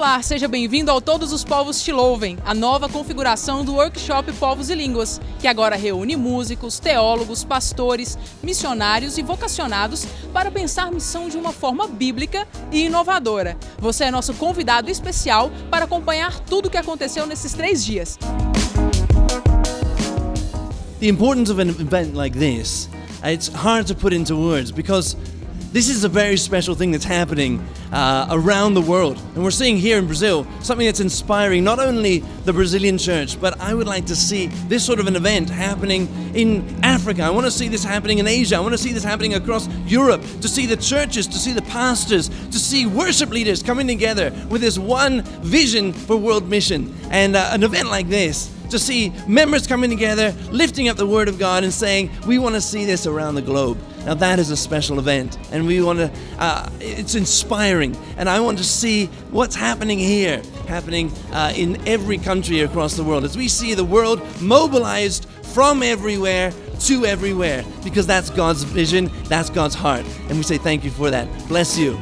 Olá, seja bem-vindo ao Todos os Povos Te Louvem, a nova configuração do Workshop Povos e Línguas, que agora reúne músicos, teólogos, pastores, missionários e vocacionados para pensar missão de uma forma bíblica e inovadora. Você é nosso convidado especial para acompanhar tudo o que aconteceu nesses 3 dias. The importance of an event like this, it's hard to put into words because this is a very special thing that's happening around the world. And we're seeing here in Brazil something that's inspiring not only the Brazilian church, but I would like to see this sort of an event happening in Africa. I want to see this happening in Asia. I want to see this happening across Europe, to see the churches, to see the pastors, to see worship leaders coming together with this one vision for world mission. And an event like this, to see members coming together, lifting up the Word of God and saying, we want to see this around the globe. Now that is a special event, and we want to, it's inspiring, and I want to see what's happening here, happening in every country across the world, as we see the world mobilized from everywhere to everywhere, because that's God's vision, that's God's heart, and we say thank you for that. Bless you.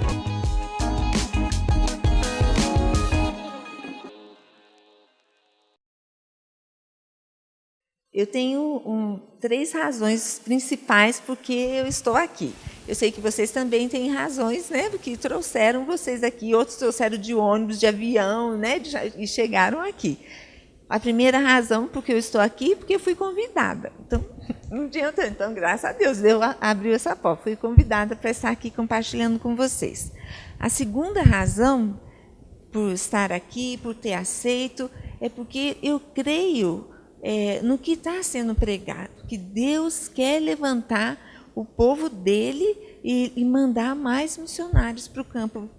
Eu tenho 3 razões principais porque eu estou aqui. Eu sei que vocês também têm razões, né, porque trouxeram vocês aqui, outros trouxeram de ônibus, de avião, né, e chegaram aqui. A primeira razão porque eu estou aqui, porque eu fui convidada. Então, não tinha tanto. Então, graças a Deus, Deus abriu essa porta. Fui convidada para estar aqui compartilhando com vocês. A segunda razão por estar aqui, por ter aceito, é porque eu creio no que está sendo pregado, que Deus quer levantar o povo dele e mandar mais missionários para o campo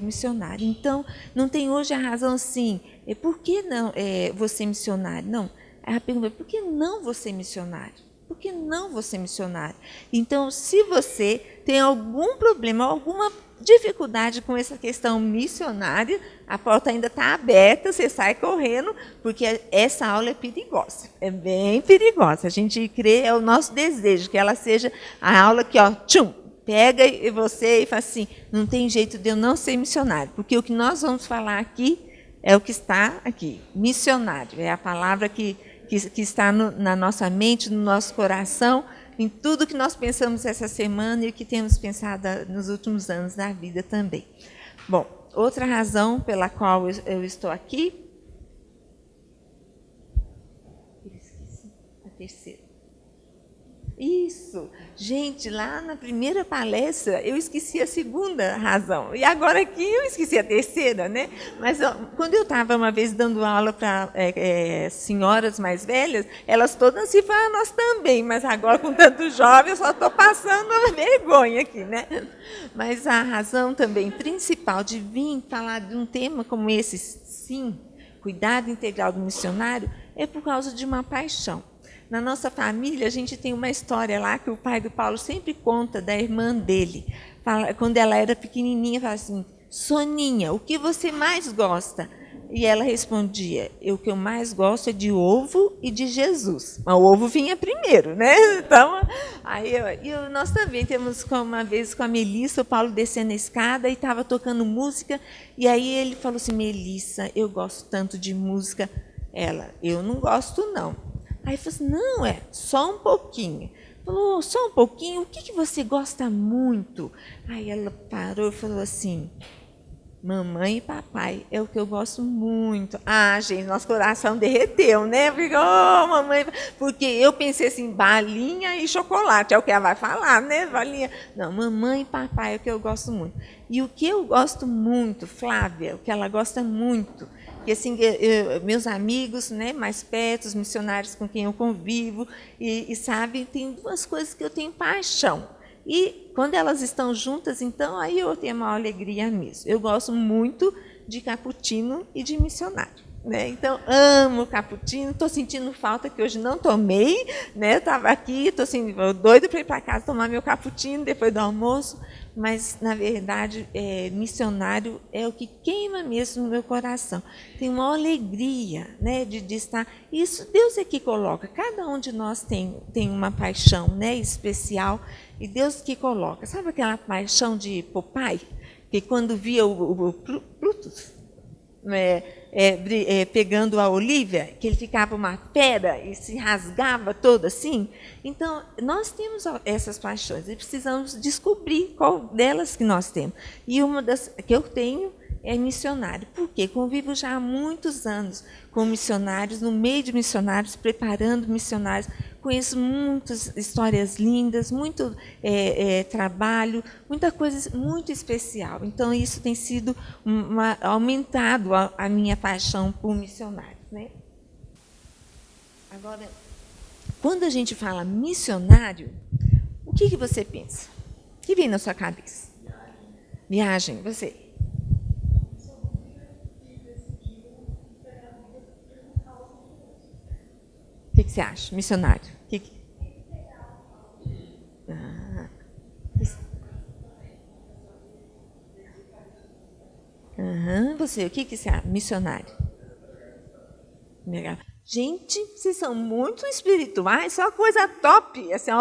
missionário. Então, não tem hoje a razão assim, por que não você missionário? Não, a pergunta é, por que não você missionário? Por que não você missionário? Então, se você tem algum problema, alguma dificuldade com essa questão missionária, a porta ainda está aberta, você sai correndo, porque essa aula é perigosa, é bem perigosa. A gente crê, é o nosso desejo, que ela seja a aula que, ó, tchum, pega você e fala assim, não tem jeito de eu não ser missionário, porque o que nós vamos falar aqui é o que está aqui, missionário, é a palavra que está na nossa mente, no nosso coração, em tudo que nós pensamos essa semana e o que temos pensado nos últimos anos da vida também. Bom, outra razão pela qual eu estou aqui, eu esqueci a terceira. Isso, gente, lá na primeira palestra eu esqueci a segunda razão, e agora aqui eu esqueci a terceira, né? Mas quando eu estava uma vez dando aula para senhoras mais velhas, elas todas se falam, nós também, mas agora com tanto jovem eu só estou passando vergonha aqui, né? Mas a razão também principal de vir falar de um tema como esse, sim, cuidado integral do missionário, é por causa de uma paixão. Na nossa família, a gente tem uma história lá que o pai do Paulo sempre conta da irmã dele. Quando ela era pequenininha, fala assim, Soninha, o que você mais gosta? E ela respondia, o que eu mais gosto é de ovo e de Jesus. Mas o ovo vinha primeiro, né? Então, aí nós também temos, uma vez com a Melissa, o Paulo descendo a escada e estava tocando música, e aí ele falou assim, Melissa, eu gosto tanto de música. Ela, eu não gosto não. Aí falou assim, não, só um pouquinho. Falou, só um pouquinho, o que você gosta muito? Aí ela parou e falou assim, mamãe e papai, é o que eu gosto muito. Ah, gente, nosso coração derreteu, né? Porque, mamãe, porque eu pensei assim, balinha e chocolate, é o que ela vai falar, né? Balinha. Não, mamãe e papai é o que eu gosto muito. E o que eu gosto muito, Flávia, o que ela gosta muito, que assim, meus amigos, né, mais perto, os missionários com quem eu convivo, e sabe, tem 2 coisas que eu tenho paixão. E quando elas estão juntas, então, aí eu tenho a maior alegria mesmo. Eu gosto muito de cappuccino e de missionário, né? Então, amo cappuccino, estou sentindo falta que hoje não tomei, né? Estava aqui, estou assim, doida para ir para casa tomar meu cappuccino depois do almoço, mas, na verdade, missionário é o que queima mesmo no meu coração. Tem uma alegria, né, de estar... Isso Deus é que coloca. Cada um de nós tem uma paixão, né, especial, e Deus que coloca. Sabe aquela paixão de Popeye? Que quando via o Plutus, pegando a Olívia, que ele ficava uma fera e se rasgava todo assim. Então, nós temos essas paixões e precisamos descobrir qual delas que nós temos. E uma das que eu tenho é missionário. Por quê? Convivo já há muitos anos com missionários, no meio de missionários, preparando missionários. Conheço muitas histórias lindas, muito trabalho, muita coisa muito especial. Então, isso tem sido aumentado a minha paixão por missionários, né? Agora, quando a gente fala missionário, o que você pensa? O que vem na sua cabeça? Viagem, você? O que você acha, missionário? Você, o que você acha, missionário? Legal. Gente, vocês são muito espirituais, só coisa top. Assim,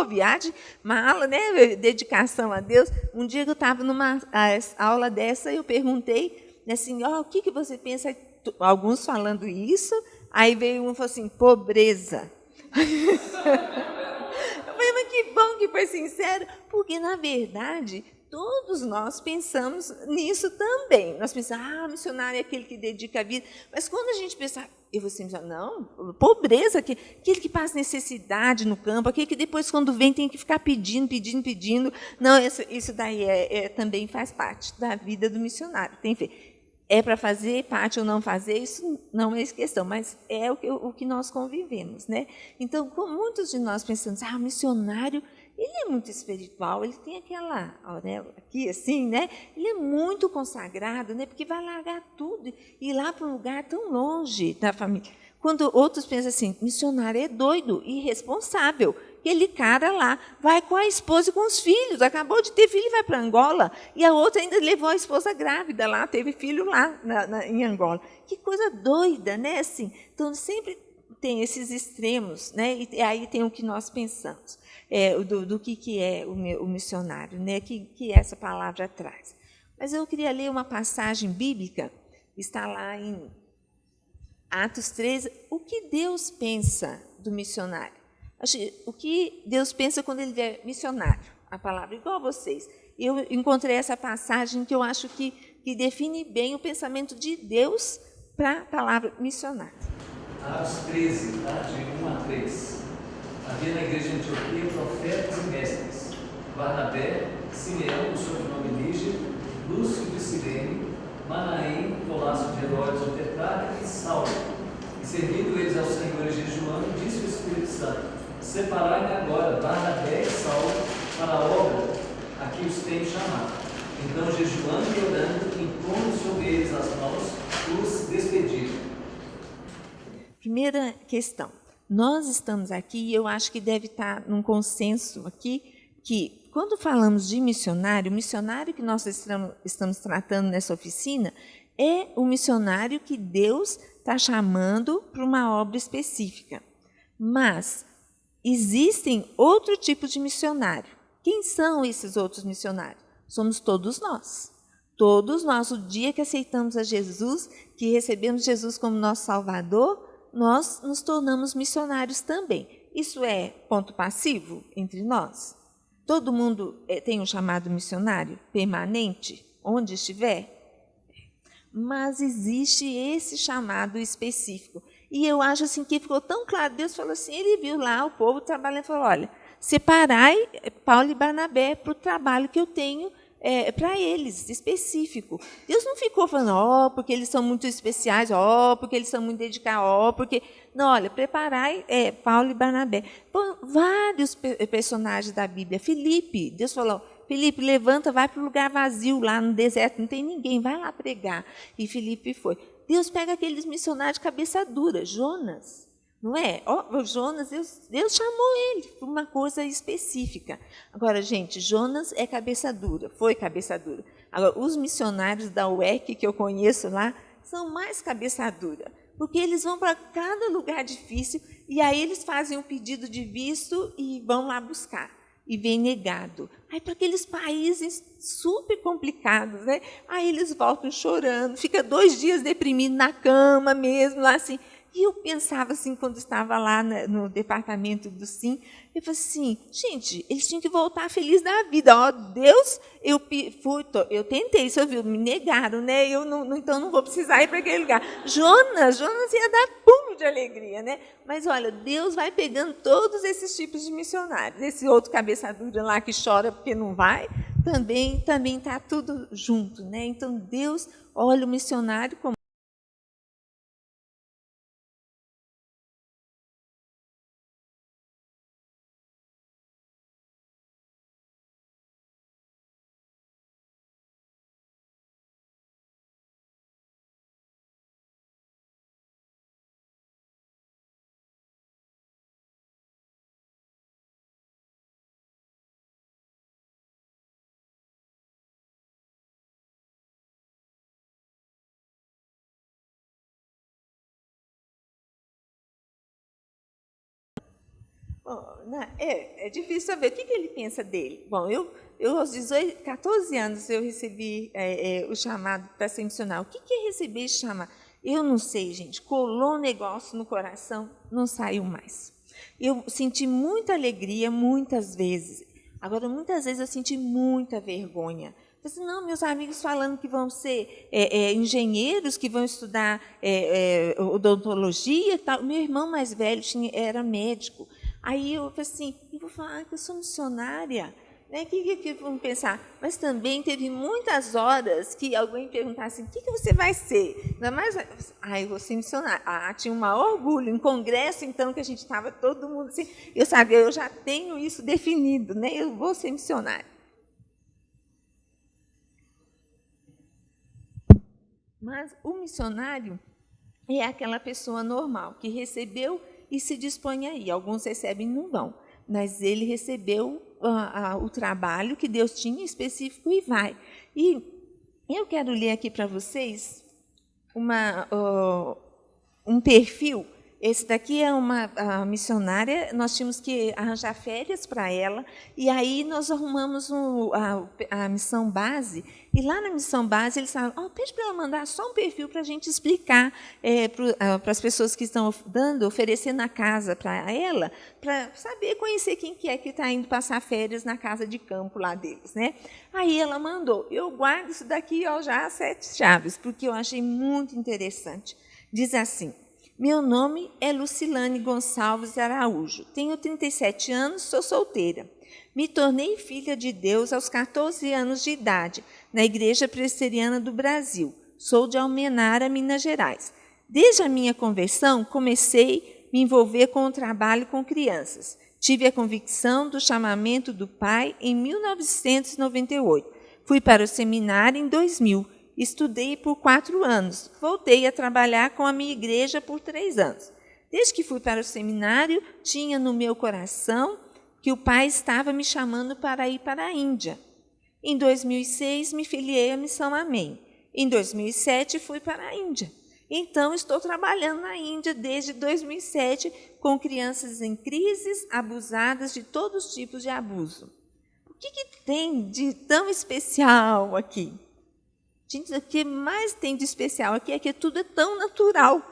viagem, mala, né? Dedicação a Deus. Um dia que eu estava numa aula dessa, eu perguntei assim, o que você pensa? Alguns falando isso. Aí veio um e falou assim, pobreza. Eu falei, mas que bom que foi sincero, porque, na verdade, todos nós pensamos nisso também. Nós pensamos, missionário é aquele que dedica a vida. Mas quando a gente pensa, eu vou ser missionário, não, pobreza, aquele que passa necessidade no campo, aquele que depois, quando vem, tem que ficar pedindo. Não, isso daí também faz parte da vida do missionário. Tem que ver. É para fazer parte ou não fazer, isso não é questão, mas é o que nós convivemos, né? Então, como muitos de nós pensamos, o missionário, ele é muito espiritual, ele tem aquela auréola aqui, assim, né? Ele é muito consagrado, né? Porque vai largar tudo e ir lá para um lugar tão longe da família. Quando outros pensam assim, missionário é doido, irresponsável. Aquele cara lá vai com a esposa e com os filhos, acabou de ter filho e vai para Angola, e a outra ainda levou a esposa grávida lá, teve filho lá em Angola. Que coisa doida, né? Assim, então, sempre tem esses extremos, né? E aí tem o que nós pensamos, do que é o missionário, né? Que essa palavra traz. Mas eu queria ler uma passagem bíblica, está lá em Atos 13, o que Deus pensa do missionário. O que Deus pensa quando ele é missionário, a palavra, igual a vocês. Eu encontrei essa passagem que eu acho que define bem o pensamento de Deus para a palavra missionário. Atos 13, de 1 a 3. Havia na igreja de Antioquia profetas e mestres, Barnabé, Simeão, o sobrenome Lígia, Lúcio de Cirene, Manaém, Colasso de Herodes, o tetrarca, e Saulo. E servindo eles ao Senhor e jejuando, disse o Espírito Santo, separai-me agora, Barnabé e Saulo, para a obra a que os tenho chamado. Então, jejuando e orando, impondo sobre eles as mãos, os despediram. Primeira questão. Nós estamos aqui, e eu acho que deve estar num consenso aqui, que quando falamos de missionário, o missionário que nós estamos tratando nessa oficina é o missionário que Deus está chamando para uma obra específica. Mas existem outro tipo de missionário. Quem são esses outros missionários? Somos todos nós. Todos nós, o dia que aceitamos a Jesus, que recebemos Jesus como nosso Salvador, nós nos tornamos missionários também. Isso é ponto passivo entre nós? Todo mundo tem um chamado missionário permanente, onde estiver? Mas existe esse chamado específico. E eu acho assim que ficou tão claro, Deus falou assim, ele viu lá o povo trabalhando e falou, olha, separai Paulo e Barnabé para o trabalho que eu tenho para eles, específico. Deus não ficou falando, porque eles são muito especiais, porque eles são muito dedicados, porque... Não, olha, preparai Paulo e Barnabé. Vários personagens da Bíblia. Filipe, Deus falou, Filipe, levanta, vai para o lugar vazio, lá no deserto, não tem ninguém, vai lá pregar. E Filipe foi. Deus pega aqueles missionários de cabeça dura, Jonas, não é? Jonas, Deus chamou ele para uma coisa específica. Agora, gente, Jonas é cabeça dura, foi cabeça dura. Agora, os missionários da UEC que eu conheço lá são mais cabeça dura, porque eles vão para cada lugar difícil e aí eles fazem um pedido de visto e vão lá buscar. e vem negado. Aí para aqueles países super complicados, né? Aí eles voltam chorando, fica 2 dias deprimido na cama mesmo, lá assim. E eu pensava assim, quando estava lá no departamento do SIM, eu falei assim, gente, eles tinham que voltar felizes da vida. Ó, Deus, eu tentei, você ouviu, me negaram, né? Então não vou precisar ir para aquele lugar. Jonas ia dar pulo de alegria, né? Mas olha, Deus vai pegando todos esses tipos de missionários. Esse outro cabeça dura lá que chora porque não vai, também está tudo junto, né? Então Deus olha o missionário como é difícil saber o que ele pensa dele. Bom, eu aos 14 anos, eu recebi o chamado para ser missionário. O que é receber esse chamado? Eu não sei, gente. Colou um negócio no coração, não saiu mais. Eu senti muita alegria muitas vezes. Agora, muitas vezes eu senti muita vergonha. Eu disse, não, meus amigos falando que vão ser engenheiros, que vão estudar odontologia e tal. Meu irmão mais velho era médico. Aí eu falei assim, eu vou falar que eu sou missionária. Né? Que vão pensar? Mas também teve muitas horas que alguém perguntasse assim, o que você vai ser? Ainda mais, eu vou ser missionária. Tinha um maior orgulho. Em congresso, então, que a gente estava todo mundo assim, eu sabia, eu já tenho isso definido, né? Eu vou ser missionária. Mas o missionário é aquela pessoa normal, que recebeu e se dispõe a ir. Alguns recebem e não vão, mas ele recebeu o trabalho que Deus tinha específico e vai. E eu quero ler aqui para vocês um perfil. Esse daqui é uma missionária, nós tínhamos que arranjar férias para ela, e aí nós arrumamos a missão base, e lá na missão base eles falaram, pede para ela mandar só um perfil para a gente explicar para as pessoas que estão oferecendo a casa para ela, para saber, conhecer quem que é que está indo passar férias na casa de campo lá deles. Né? Aí ela mandou, eu guardo isso daqui já a 7 chaves, porque eu achei muito interessante. Diz assim, meu nome é Lucilane Gonçalves Araújo. Tenho 37 anos, sou solteira. Me tornei filha de Deus aos 14 anos de idade, na Igreja Presbiteriana do Brasil. Sou de Almenara, Minas Gerais. Desde a minha conversão, comecei a me envolver com o trabalho com crianças. Tive a convicção do chamamento do Pai em 1998. Fui para o seminário em 2000. Estudei por 4 anos. Voltei a trabalhar com a minha igreja por 3 anos. Desde que fui para o seminário, tinha no meu coração que o Pai estava me chamando para ir para a Índia. Em 2006, me filiei à Missão Amém. Em 2007, fui para a Índia. Então, estou trabalhando na Índia desde 2007 com crianças em crises, abusadas de todos os tipos de abuso. O que tem de tão especial aqui? Gente, o que mais tem de especial aqui é que tudo é tão natural.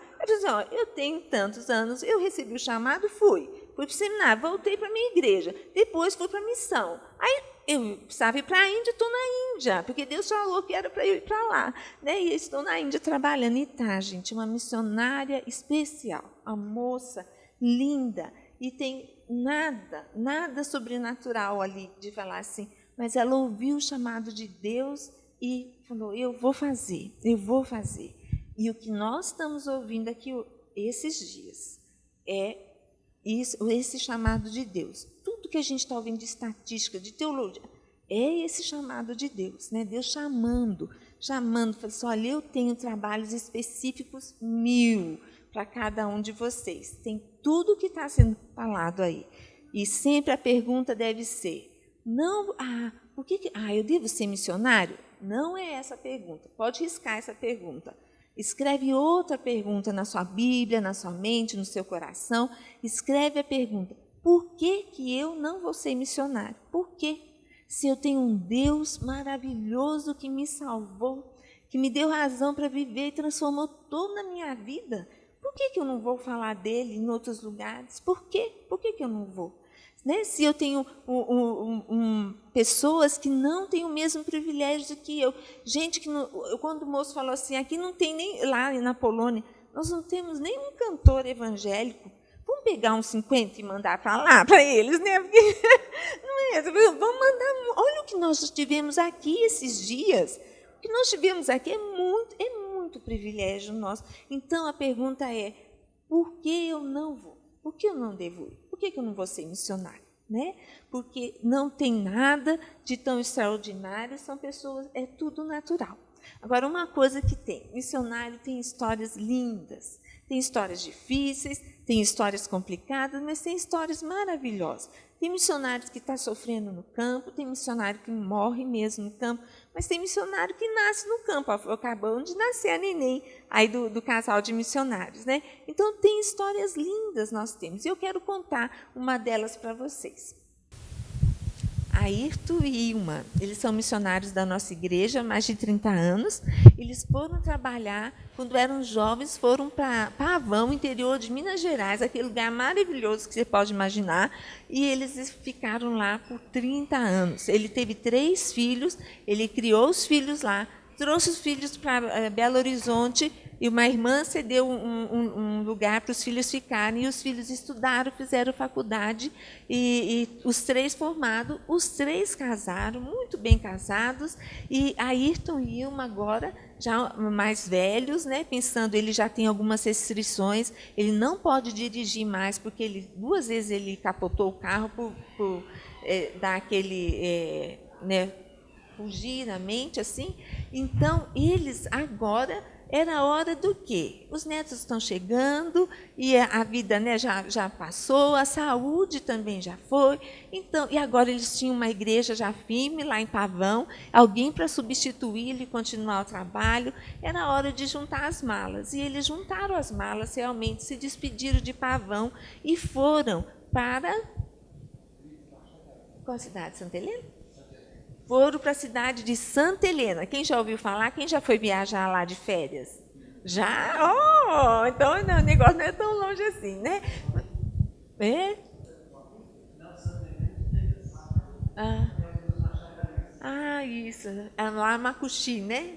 Eu tenho tantos anos, eu recebi o chamado, fui para o seminário, voltei para a minha igreja, depois fui para a missão. Aí eu precisava ir para a Índia, estou na Índia, porque Deus falou que era para eu ir para lá. Né? E eu estou na Índia trabalhando. E gente, uma missionária especial, uma moça linda, e tem nada sobrenatural ali de falar assim, mas ela ouviu o chamado de Deus e falou, eu vou fazer. E o que nós estamos ouvindo aqui esses dias é esse chamado de Deus. Tudo que a gente está ouvindo de estatística, de teologia, é esse chamado de Deus. Né? Deus chamando, falando assim, olha, eu tenho trabalhos específicos 1000 para cada um de vocês. Tem tudo que está sendo falado aí. E sempre a pergunta deve ser, não, eu devo ser missionário? Não é essa a pergunta. Pode riscar essa pergunta. Escreve outra pergunta na sua Bíblia, na sua mente, no seu coração. Escreve a pergunta, Por que que eu não vou ser missionário? Por quê? Se eu tenho um Deus maravilhoso que me salvou, que me deu razão para viver e transformou toda a minha vida, por que que eu não vou falar dele em outros lugares? Por quê? Por que que eu não vou? Né? Se eu tenho pessoas que não têm o mesmo privilégio que eu, gente que não, quando o moço falou assim, aqui não tem nem, lá na Polônia, nós não temos nenhum cantor evangélico. Vamos pegar uns 50 e mandar para lá, para eles, né? Porque, não é? Vamos mandar. Olha o que nós tivemos aqui esses dias. O que nós tivemos aqui é muito privilégio nosso. Então, a pergunta é, por que eu não vou? Por que eu não devo ir? Por que eu não vou ser missionário? Né? Porque não tem nada de tão extraordinário, são pessoas, é tudo natural. Agora, uma coisa que tem, missionário tem histórias lindas, tem histórias difíceis, tem histórias complicadas, mas tem histórias maravilhosas. Tem missionários que estão sofrendo no campo, tem missionário que morre mesmo no campo, mas tem missionário que nasce no campo. Acabou de nascer a neném aí do casal de missionários. Né? Então, tem histórias lindas nós temos. E eu quero contar uma delas para vocês. Ayrton e Ilma, eles são missionários da nossa igreja há mais de 30 anos. Eles foram trabalhar, quando eram jovens, foram para Pavão, interior de Minas Gerais, aquele lugar maravilhoso que você pode imaginar, e eles ficaram lá por 30 anos. Ele teve 3 filhos, ele criou os filhos lá, trouxe os filhos para Belo Horizonte, e uma irmã cedeu um lugar para os filhos ficarem, e os filhos estudaram, fizeram faculdade, e os 3 formados, os 3 casaram, muito bem casados, e Ayrton e Ilma agora, já mais velhos, né, pensando, ele já tem algumas restrições, ele não pode dirigir mais, porque 2 vezes ele capotou o carro por dar aquele, né, fugir na mente, assim. Então, eles agora... Era hora do quê? Os netos estão chegando e a vida, né, já passou, a saúde também já foi. Então, e agora eles tinham uma igreja já firme lá em Pavão, alguém para substituí-lo e continuar o trabalho. Era hora de juntar as malas. E eles juntaram as malas, realmente se despediram de Pavão e foram para... Qual cidade? Santa Helena? Foram para a cidade de Santa Helena. Quem já ouviu falar? Quem já foi viajar lá de férias? Já? Oh, então o negócio não é tão longe assim, né? É? Isso. Lá em Macuxi, né?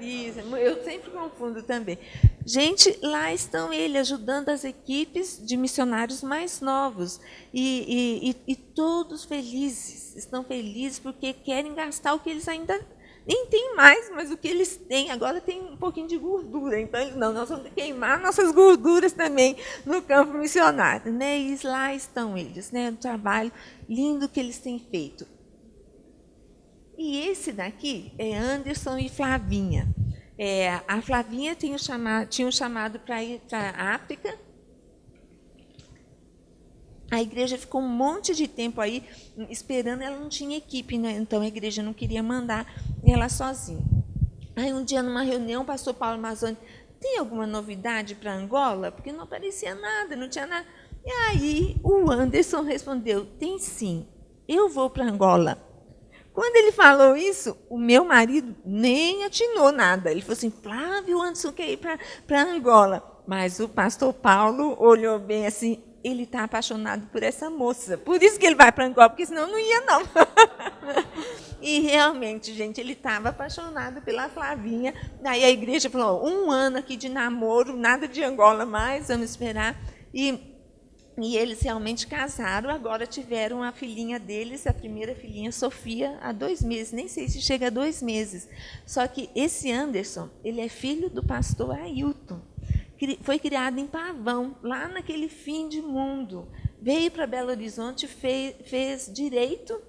Isso. Eu sempre confundo também. Gente, lá estão eles ajudando as equipes de missionários mais novos. E todos felizes, estão felizes porque querem gastar o que eles ainda nem têm mais, mas o que eles têm agora tem um pouquinho de gordura. Então, eles, não, nós vamos queimar nossas gorduras também no campo missionário. Né? E lá estão eles, né? Um trabalho lindo que eles têm feito. E esse daqui é Anderson e Flavinha. A Flavinha tinha um chamado para ir para a África. A igreja ficou um monte de tempo aí esperando, ela não tinha equipe, né? Então a igreja não queria mandar ela sozinha. Aí um dia, numa reunião, o pastor Paulo Mazzoni, tem alguma novidade para Angola? Porque não aparecia nada, não tinha nada. E aí o Anderson respondeu, tem sim, eu vou para Angola. Quando ele falou isso, o meu marido nem atinou nada. Ele falou assim, Flávio, o Anderson quer ir para Angola. Mas o pastor Paulo olhou bem assim, ele está apaixonado por essa moça. Por isso que ele vai para Angola, porque senão não ia, não. E realmente, gente, ele estava apaixonado pela Flavinha. Daí a igreja falou, 1 ano aqui de namoro, nada de Angola mais, vamos esperar. E eles realmente casaram, agora tiveram a filhinha deles, a primeira filhinha, Sofia, há 2 meses, nem sei se chega a 2 meses. Só que esse Anderson, ele é filho do pastor Ailton, foi criado em Pavão, lá naquele fim de mundo. Veio para Belo Horizonte, fez direito,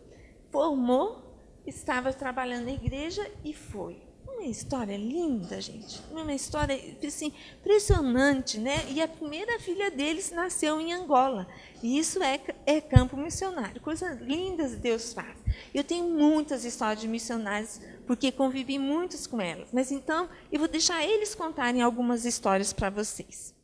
formou, estava trabalhando na igreja e foi. Uma história linda, gente. Uma história assim, impressionante, né? E a primeira filha deles nasceu em Angola. E isso é campo missionário. Coisas lindas Deus faz. Eu tenho muitas histórias de missionários, porque convivi muitos com elas. Mas então, eu vou deixar eles contarem algumas histórias para vocês.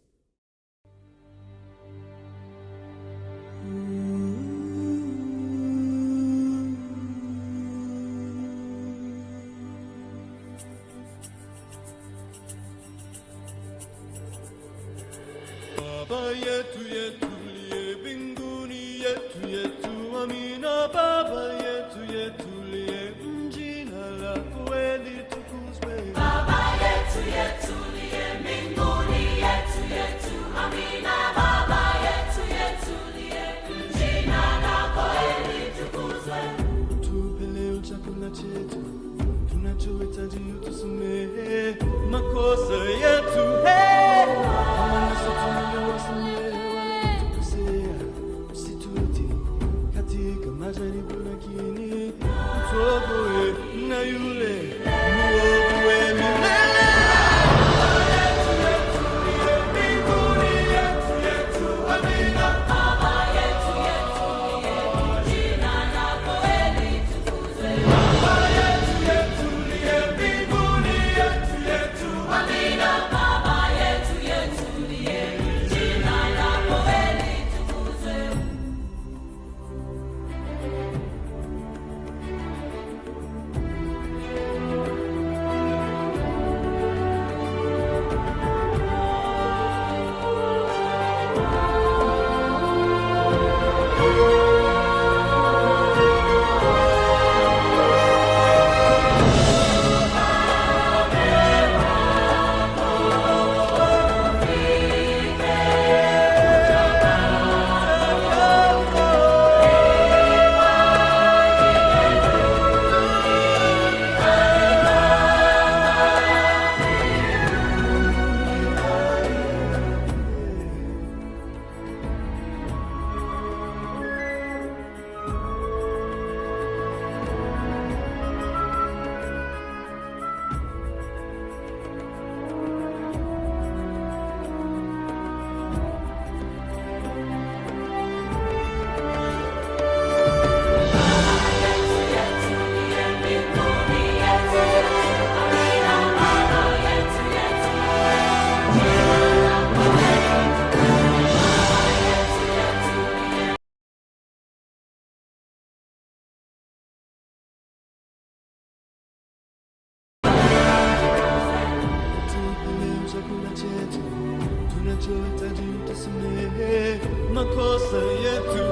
Baba yetu yetu liye mbinguni, yetu yetu amina. Baba yetu yetu liye, jina lako litukuzwe. Baba yetu yetu liye mbinguni, yetu yetu amina. Baba yetu yetu liye, jina lako litukuzwe. Utupe leo chakula chetu, tunachohitaji utusamehe makosa yetu, kama nasi tunavyowasamehe waliotukosea, usitutie katika majaribu, lakini utuokoe na yule mwovu wa milele. Tunachohitaji utusamehe makosa yetu,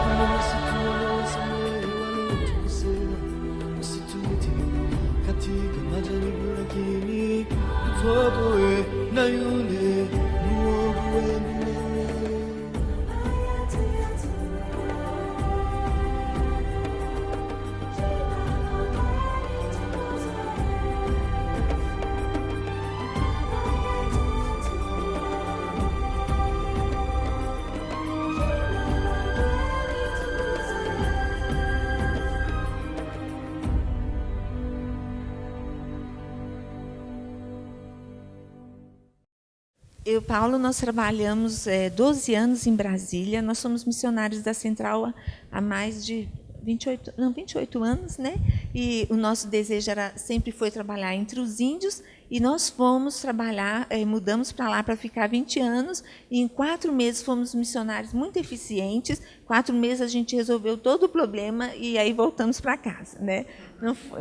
kama nasi tunavyowasamehe waliotukosea, usitutie katika majaribu, lakini utuokoe na yule mwovu wa milele. Eu e o Paulo, nós trabalhamos 12 anos em Brasília. Nós somos missionários da Central há mais de 28 anos, né? E o nosso desejo sempre foi trabalhar entre os índios, e nós fomos trabalhar, mudamos para lá para ficar 20 anos, e em 4 meses fomos missionários muito eficientes. 4 meses a gente resolveu todo o problema e aí voltamos para casa, né?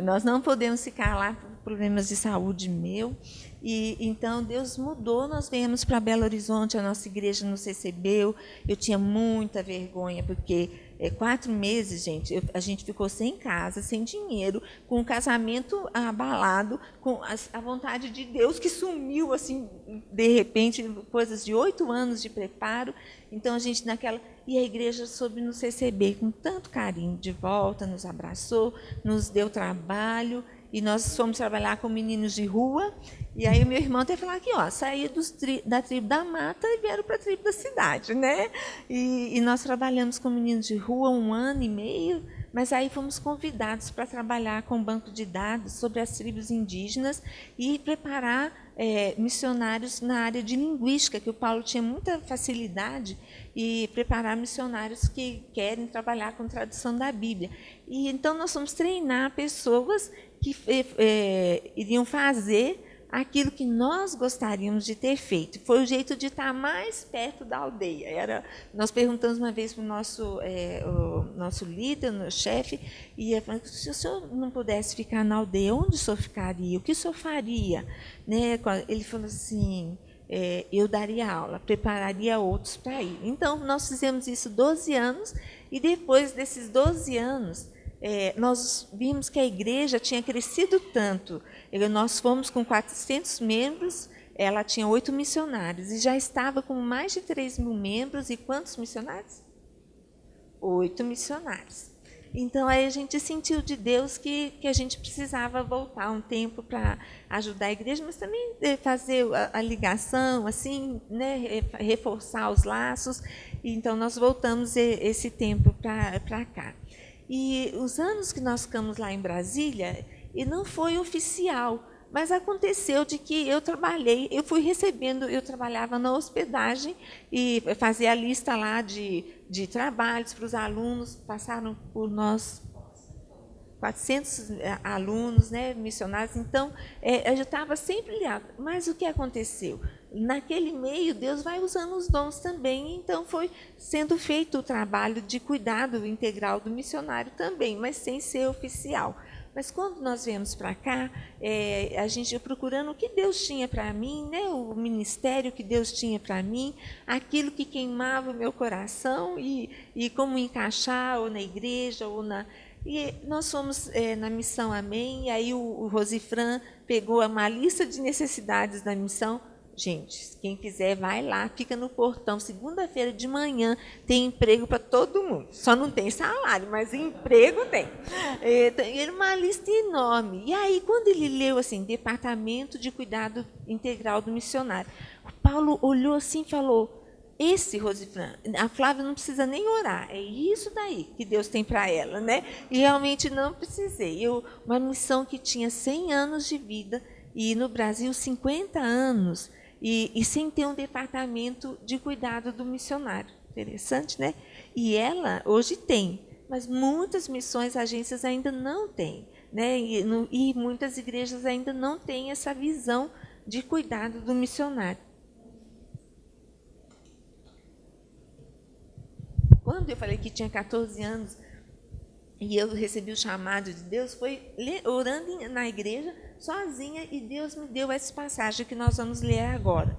Nós não podemos ficar lá por problemas de saúde meu. E então Deus mudou, nós viemos para Belo Horizonte, a nossa igreja nos recebeu. Eu tinha muita vergonha, porque 4 meses, gente, a gente ficou sem casa, sem dinheiro, com o casamento abalado, com a vontade de Deus que sumiu, assim, de repente, coisas de 8 anos de preparo. Então, a gente e a igreja soube nos receber com tanto carinho de volta, nos abraçou, nos deu trabalho, e nós fomos trabalhar com meninos de rua. E aí o meu irmão até falou aqui, ó, saí da tribo da mata e vieram para a tribo da cidade, né? E nós trabalhamos com meninos de rua 1 ano e meio, mas aí fomos convidados para trabalhar com um banco de dados sobre as tribos indígenas e preparar missionários na área de linguística, que o Paulo tinha muita facilidade, e preparar missionários que querem trabalhar com tradução da Bíblia. E então nós fomos treinar pessoas que iriam fazer aquilo que nós gostaríamos de ter feito. Foi o jeito de estar mais perto da aldeia. Nós perguntamos uma vez para o nosso líder, o chefe, e ele falou, se o senhor não pudesse ficar na aldeia, onde o senhor ficaria? O que o senhor faria? Né? Ele falou assim, eu daria aula, prepararia outros para ir. Então, nós fizemos isso 12 anos, e depois desses 12 anos, nós vimos que a igreja tinha crescido tanto. Nós fomos com 400 membros, ela tinha 8 missionários, e já estava com mais de 3.000 membros, e quantos missionários? 8 missionários. Então, aí a gente sentiu de Deus que a gente precisava voltar um tempo para ajudar a igreja, mas também fazer a ligação, assim, né, reforçar os laços. Então, nós voltamos esse tempo para cá. E os anos que nós ficamos lá em Brasília, e não foi oficial, mas aconteceu de que eu trabalhei, eu fui recebendo, eu trabalhava na hospedagem e fazia a lista lá de trabalhos para os alunos, passaram por nós 400 alunos, né, missionários, então eu já estava sempre ligada. Mas o que aconteceu? Naquele meio, Deus vai usando os dons também, então foi sendo feito o trabalho de cuidado integral do missionário também, mas sem ser oficial. Mas quando nós viemos para cá, a gente procurando o que Deus tinha para mim, né, o ministério que Deus tinha para mim, aquilo que queimava o meu coração e como encaixar, ou na igreja, ou na... E nós fomos na missão Amém, e aí o Rosifran pegou uma lista de necessidades da missão. Gente, quem quiser, vai lá, fica no portão. Segunda-feira de manhã tem emprego para todo mundo. Só não tem salário, mas emprego tem. Era uma lista enorme. E aí, quando ele leu assim, Departamento de Cuidado Integral do Missionário, o Paulo olhou assim e falou: esse, Rosifran, a Flávia não precisa nem orar, é isso daí que Deus tem para ela, né? E realmente não precisei. Uma missão que tinha 100 anos de vida, e no Brasil 50 anos, e sem ter um departamento de cuidado do missionário. Interessante, né? E ela hoje tem, mas muitas missões, agências ainda não têm, né? E muitas igrejas ainda não têm essa visão de cuidado do missionário. Quando eu falei que tinha 14 anos e eu recebi o chamado de Deus, foi orando na igreja, sozinha, e Deus me deu essa passagem que nós vamos ler agora.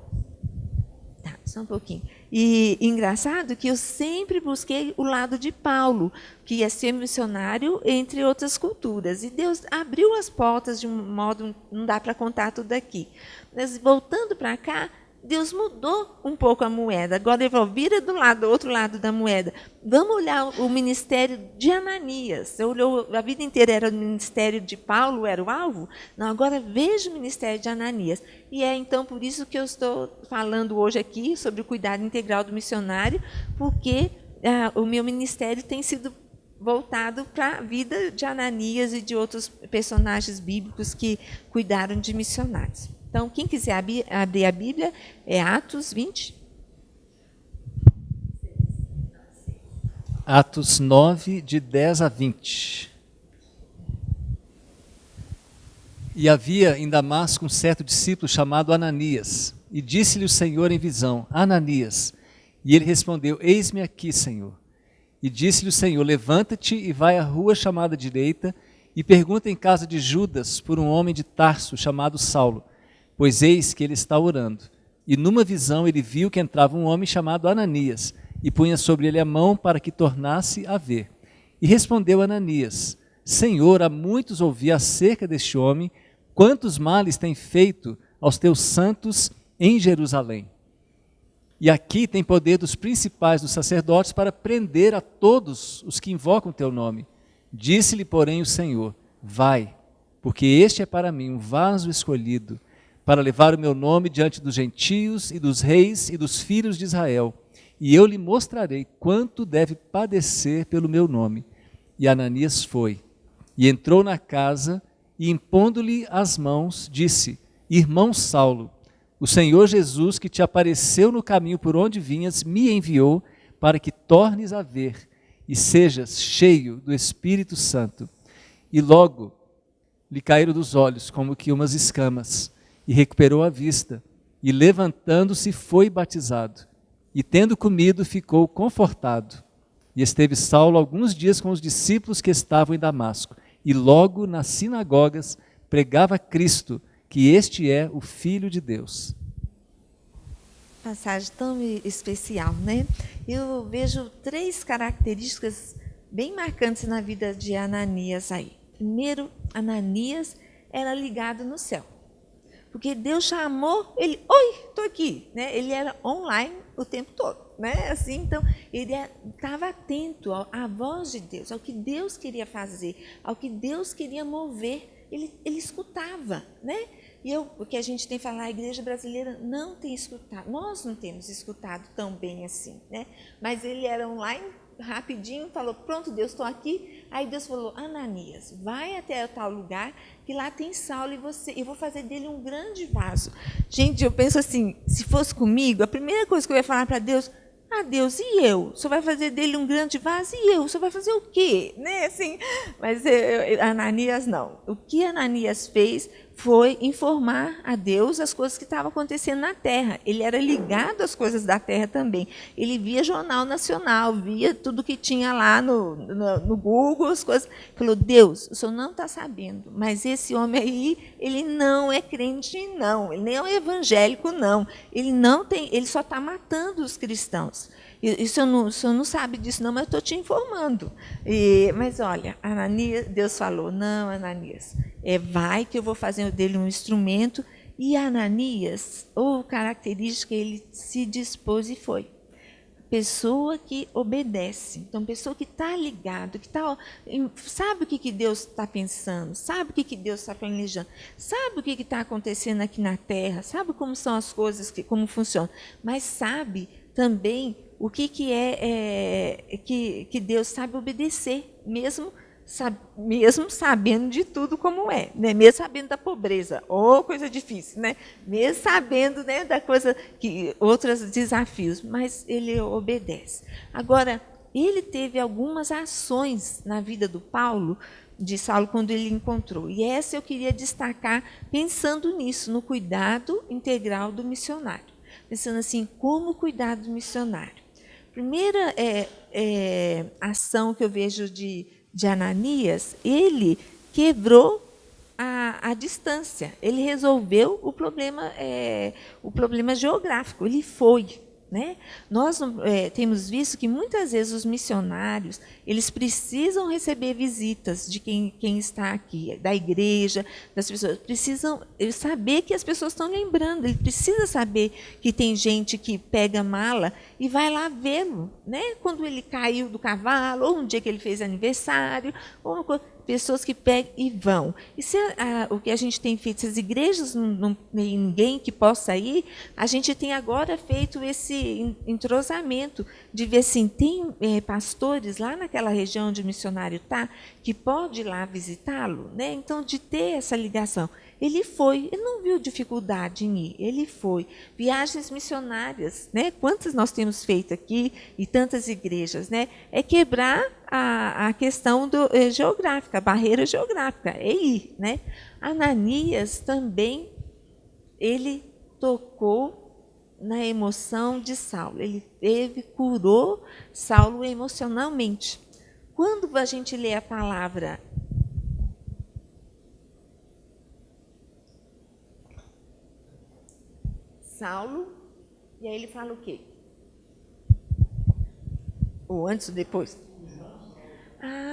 Tá, só um pouquinho. E engraçado que eu sempre busquei o lado de Paulo, que ia ser missionário entre outras culturas. E Deus abriu as portas de um modo, não dá para contar tudo aqui. Mas voltando para cá, Deus mudou um pouco a moeda. Agora ele falou: vira do outro lado da moeda. Vamos olhar o ministério de Ananias. Você olhou a vida inteira, era o ministério de Paulo, era o alvo? Não, agora veja o ministério de Ananias. E é então por isso que eu estou falando hoje aqui sobre o cuidado integral do missionário, porque o meu ministério tem sido voltado para a vida de Ananias e de outros personagens bíblicos que cuidaram de missionários. Então, quem quiser abrir a Bíblia, é Atos 20. Atos 9, de 10 a 20. E havia em Damasco um certo discípulo chamado Ananias, e disse-lhe o Senhor em visão: Ananias. E ele respondeu: Eis-me aqui, Senhor. E disse-lhe o Senhor: Levanta-te e vai à rua chamada direita, e pergunta em casa de Judas por um homem de Tarso chamado Saulo, pois eis que ele está orando. E numa visão ele viu que entrava um homem chamado Ananias, e punha sobre ele a mão para que tornasse a ver. E respondeu Ananias: Senhor, há muitos ouvi acerca deste homem, quantos males tem feito aos teus santos em Jerusalém. E aqui tem poder dos principais dos sacerdotes para prender a todos os que invocam o teu nome. Disse-lhe, porém, o Senhor: Vai, porque este é para mim um vaso escolhido, para levar o meu nome diante dos gentios e dos reis e dos filhos de Israel, e eu lhe mostrarei quanto deve padecer pelo meu nome. E Ananias foi, e entrou na casa, e impondo-lhe as mãos, disse: Irmão Saulo, o Senhor Jesus, que te apareceu no caminho por onde vinhas, me enviou para que tornes a ver e sejas cheio do Espírito Santo. E logo lhe caíram dos olhos como que umas escamas, e recuperou a vista, e levantando-se foi batizado, e tendo comido ficou confortado. E esteve Saulo alguns dias com os discípulos que estavam em Damasco, e logo nas sinagogas pregava Cristo, que este é o Filho de Deus. passagem tão especial, né? Eu vejo 3 características bem marcantes na vida de Ananias aí. Primeiro, Ananias era ligado no céu. Porque Deus chamou ele, oi, estou aqui, né? Ele era online o tempo todo, né? Assim, então ele estava atento à voz de Deus, ao que Deus queria fazer, ao que Deus queria mover. Ele escutava, né? E o que a gente tem falado, a igreja brasileira não tem escutado, nós não temos escutado tão bem assim, né? Mas ele era online, rapidinho, falou, pronto, Deus, estou aqui. Aí Deus falou, Ananias, vai até tal lugar, que lá tem Saulo e eu vou fazer dele um grande vaso. Gente, eu penso assim, se fosse comigo, a primeira coisa que eu ia falar para Deus, Deus, e eu? O senhor vai fazer dele um grande vaso, e eu? O senhor vai fazer o quê? Né? Assim, mas Ananias não. O que Ananias fez foi informar a Deus as coisas que estavam acontecendo na terra. Ele era ligado às coisas da terra também. Ele via Jornal Nacional, via tudo que tinha lá no Google, as coisas. Falou, Deus, o senhor não está sabendo, mas esse homem aí, ele não é crente, não. Ele nem é um evangélico, não. Ele só está matando os cristãos. O senhor não sabe disso, não, mas eu estou te informando. Mas, olha, Ananias, Deus falou, não, Ananias, vai que eu vou fazer dele um instrumento. E Ananias, característica, ele se dispôs e foi. Pessoa que obedece, então pessoa que está ligado, que sabe o que Deus está pensando, sabe o que Deus está planejando, sabe o que está acontecendo aqui na terra, sabe como são as coisas, como funcionam, mas sabe também o que Deus sabe obedecer, mesmo sabendo de tudo como é, né? Mesmo sabendo da pobreza, coisa difícil, né? Mesmo sabendo, né, da coisa outros desafios, mas ele obedece. Agora, ele teve algumas ações na vida de Saulo, quando ele encontrou. E essa eu queria destacar pensando nisso, no cuidado integral do missionário. Pensando assim, como cuidar do missionário. Primeira ação que eu vejo de Ananias, ele quebrou a distância, ele resolveu o problema geográfico, ele foi. Né? Nós temos visto que muitas vezes os missionários eles precisam receber visitas de quem está aqui, da igreja, das pessoas. Precisam saber que as pessoas estão lembrando. Ele precisa saber que tem gente que pega mala e vai lá vê-lo, né? Quando ele caiu do cavalo, ou um dia que ele fez aniversário, ou uma coisa. Pessoas que pegam e vão. E se o que a gente tem feito, se as igrejas não tem ninguém que possa ir, a gente tem agora feito esse entrosamento de ver assim, tem pastores lá naquela região onde o missionário está, que pode ir lá visitá-lo, né? Então, de ter essa ligação. Ele foi, ele não viu dificuldade em ir, ele foi. Viagens missionárias, né? Quantas nós temos feito aqui e tantas igrejas, né? É quebrar a questão geográfica, a barreira geográfica, é ir, né? Ananias também, ele tocou na emoção de Saulo, ele curou Saulo emocionalmente. Quando a gente lê a palavra Saulo, e aí ele fala o quê? Ou antes ou depois?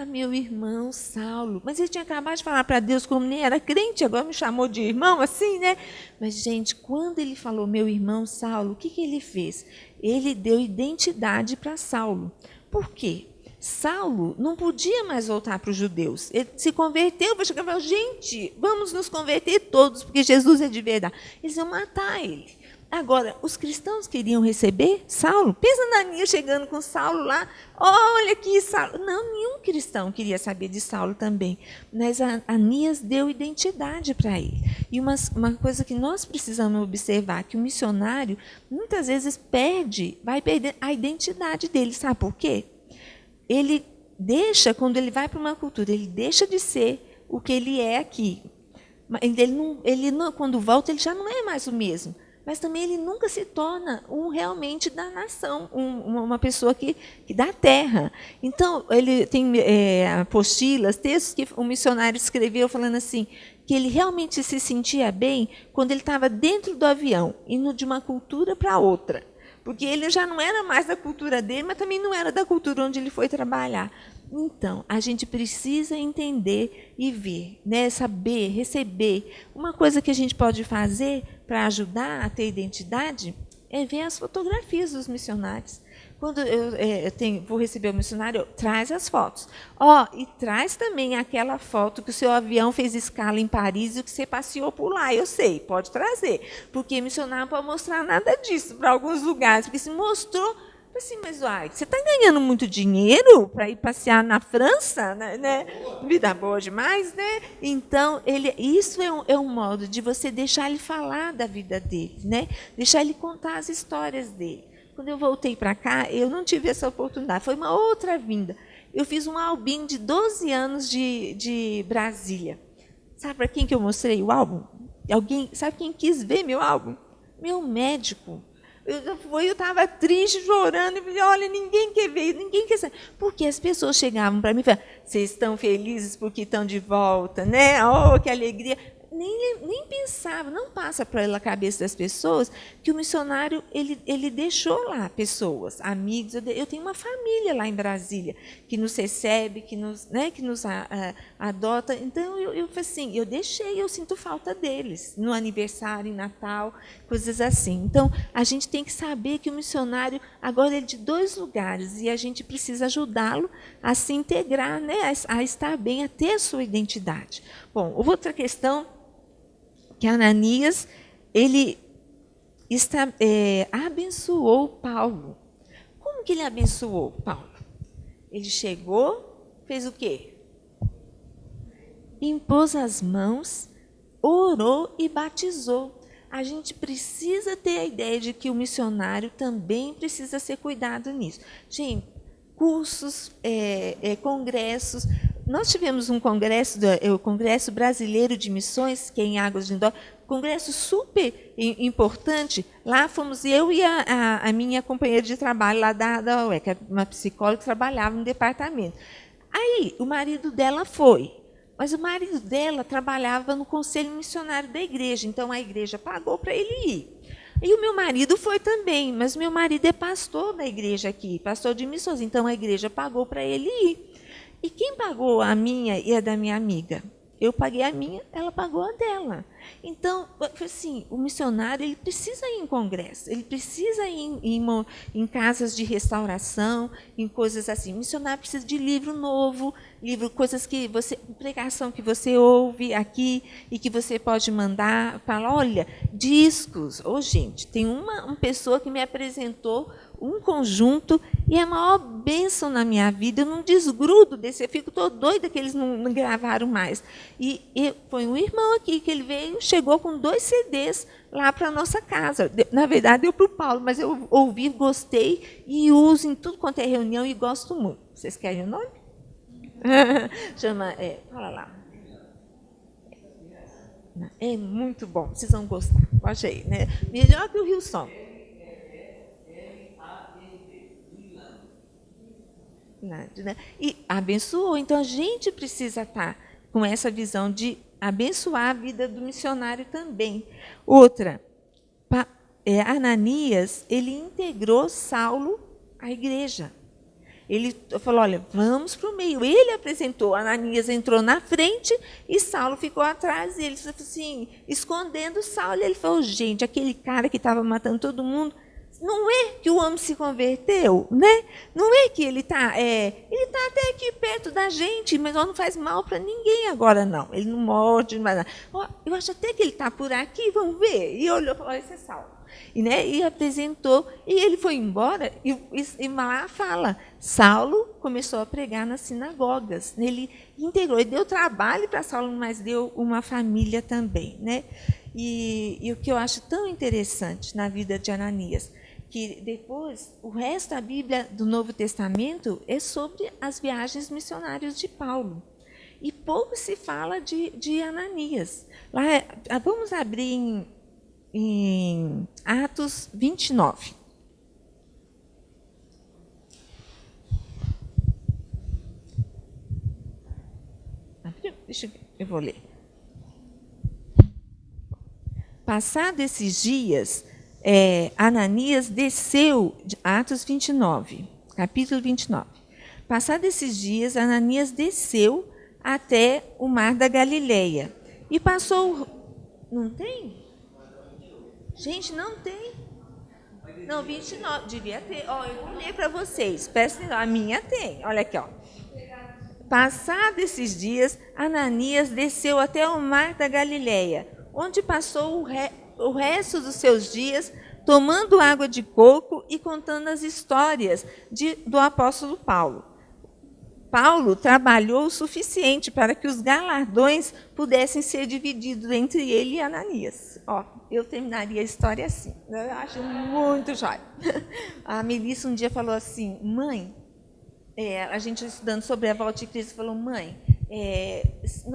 Meu irmão Saulo. Mas ele tinha acabado de falar para Deus como nem era crente, agora me chamou de irmão, assim, né? Mas, gente, quando ele falou meu irmão Saulo, o que ele fez? Ele deu identidade para Saulo. Por quê? Saulo não podia mais voltar para os judeus. Ele se converteu, vai chegar e falar, gente, vamos nos converter todos, porque Jesus é de verdade. Eles iam matar ele. Agora, os cristãos queriam receber Saulo. Pensa na Ananias chegando com Saulo lá. Olha aqui, Saulo. Não, nenhum cristão queria saber de Saulo também. Mas Ananias deu identidade para ele. E uma coisa que nós precisamos observar, que o missionário, muitas vezes, vai perder a identidade dele. Sabe por quê? Ele deixa, quando ele vai para uma cultura, ele deixa de ser o que ele é aqui. Ele não, quando volta, ele já não é mais o mesmo. Mas também ele nunca se torna realmente da nação, uma pessoa que da terra. Então, ele tem apostilas, textos que o missionário escreveu falando assim, que ele realmente se sentia bem quando ele estava dentro do avião, indo de uma cultura para outra. Porque ele já não era mais da cultura dele, mas também não era da cultura onde ele foi trabalhar. Então, a gente precisa entender e ver, né? Saber, receber. Uma coisa que a gente pode fazer para ajudar a ter identidade é ver as fotografias dos missionários. Quando vou receber o missionário, traz as fotos. E traz também aquela foto que o seu avião fez escala em Paris e que você passeou por lá. Eu sei, pode trazer. Porque missionário não pode mostrar nada disso para alguns lugares. Porque se mostrou, assim, mas você está ganhando muito dinheiro para ir passear na França? Né? Vida boa demais, né? Então, isso é um modo de você deixar ele falar da vida dele, né? Deixar ele contar as histórias dele. Quando eu voltei para cá, eu não tive essa oportunidade. Foi uma outra vinda. Eu fiz um álbum de 12 anos de Brasília. Sabe para quem que eu mostrei o álbum? Sabe quem quis ver meu álbum? Meu médico. Eu estava triste, chorando, e falei, olha, ninguém quer ver, ninguém quer saber. Porque as pessoas chegavam para mim e falavam, vocês estão felizes porque estão de volta, né? Oh, que alegria. Nem pensava, não passa pela cabeça das pessoas que o missionário ele deixou lá pessoas, amigos. Eu tenho uma família lá em Brasília que nos recebe, que nos adota. Então eu assim, eu deixei, eu sinto falta deles no aniversário, em Natal, coisas assim. Então a gente tem que saber que o missionário agora é de 2 lugares e a gente precisa ajudá-lo a se integrar, né, a estar bem, a ter a sua identidade. Bom, outra questão que Ananias, ele abençoou Paulo. Como que ele abençoou Paulo? Ele chegou, fez o quê? Impôs as mãos, orou e batizou. A gente precisa ter a ideia de que o missionário também precisa ser cuidado nisso. Gente, cursos, congressos. Nós tivemos um congresso, o Congresso Brasileiro de Missões, que é em Águas de Lindóia, congresso super importante. Lá fomos eu e a minha companheira de trabalho lá da UE, que é uma psicóloga que trabalhava no departamento. Aí, o marido dela foi, mas o marido dela trabalhava no Conselho Missionário da igreja, então a igreja pagou para ele ir. E o meu marido foi também, mas o meu marido é pastor da igreja aqui, pastor de missões, então a igreja pagou para ele ir. E quem pagou a minha e a da minha amiga? Eu paguei a minha, ela pagou a dela. Então, assim, o missionário ele precisa ir em congresso, ele precisa ir em casas de restauração, em coisas assim. O missionário precisa de livro novo, coisas que pregação que você ouve aqui e que você pode mandar. Fala, olha, discos. Gente, tem uma pessoa que me apresentou um conjunto e é a maior bênção na minha vida. Eu não desgrudo desse, eu fico toda doida que eles não gravaram mais. E foi um irmão aqui que ele veio, chegou com 2 CDs lá para a nossa casa. Na verdade, deu para o Paulo, mas eu ouvi, gostei e uso em tudo quanto é reunião e gosto muito. Vocês querem o nome? Chama, fala lá. É muito bom, vocês vão gostar. Achei, né? Melhor que o Rio Som. Né? E abençoou. Então, a gente precisa estar com essa visão de abençoar a vida do missionário também. Outra, Ananias, ele integrou Saulo à igreja. Ele falou, olha, vamos para o meio. Ele apresentou, Ananias entrou na frente e Saulo ficou atrás. E ele falou assim, escondendo Saulo. Ele falou, gente, aquele cara que estava matando todo mundo, não é que o homem se converteu, né? Não é que ele está até aqui perto da gente, mas não faz mal para ninguém agora, não. Ele não morde, não vai nada. Eu acho até que ele está por aqui, vamos ver. E olhou e falou, esse é Saulo. E apresentou, e ele foi embora, e lá fala, Saulo começou a pregar nas sinagogas. Ele integrou, ele deu trabalho para Saulo, mas deu uma família também, né? E o que eu acho tão interessante na vida de Ananias, que depois, o resto da Bíblia do Novo Testamento é sobre as viagens missionárias de Paulo. E pouco se fala de Ananias. Lá, vamos abrir em Atos 29. Deixa eu vou ler. Passado esses dias, Ananias desceu, Atos 29, capítulo 29. Passado esses dias, Ananias desceu até o mar da Galileia e passou... Não tem? Gente, não tem. Não, 29, devia ter. Ó, eu vou ler para vocês. Presta atenção, a minha tem. Olha aqui, ó. Passado esses dias, Ananias desceu até o mar da Galileia, onde passou o resto dos seus dias tomando água de coco e contando as histórias do apóstolo Paulo. Paulo trabalhou o suficiente para que os galardões pudessem ser divididos entre ele e Ananias. Ó, eu terminaria a história assim. Eu acho muito jóia. A Melissa um dia falou assim, mãe, a gente estudando sobre a volta de Cristo, falou, mãe,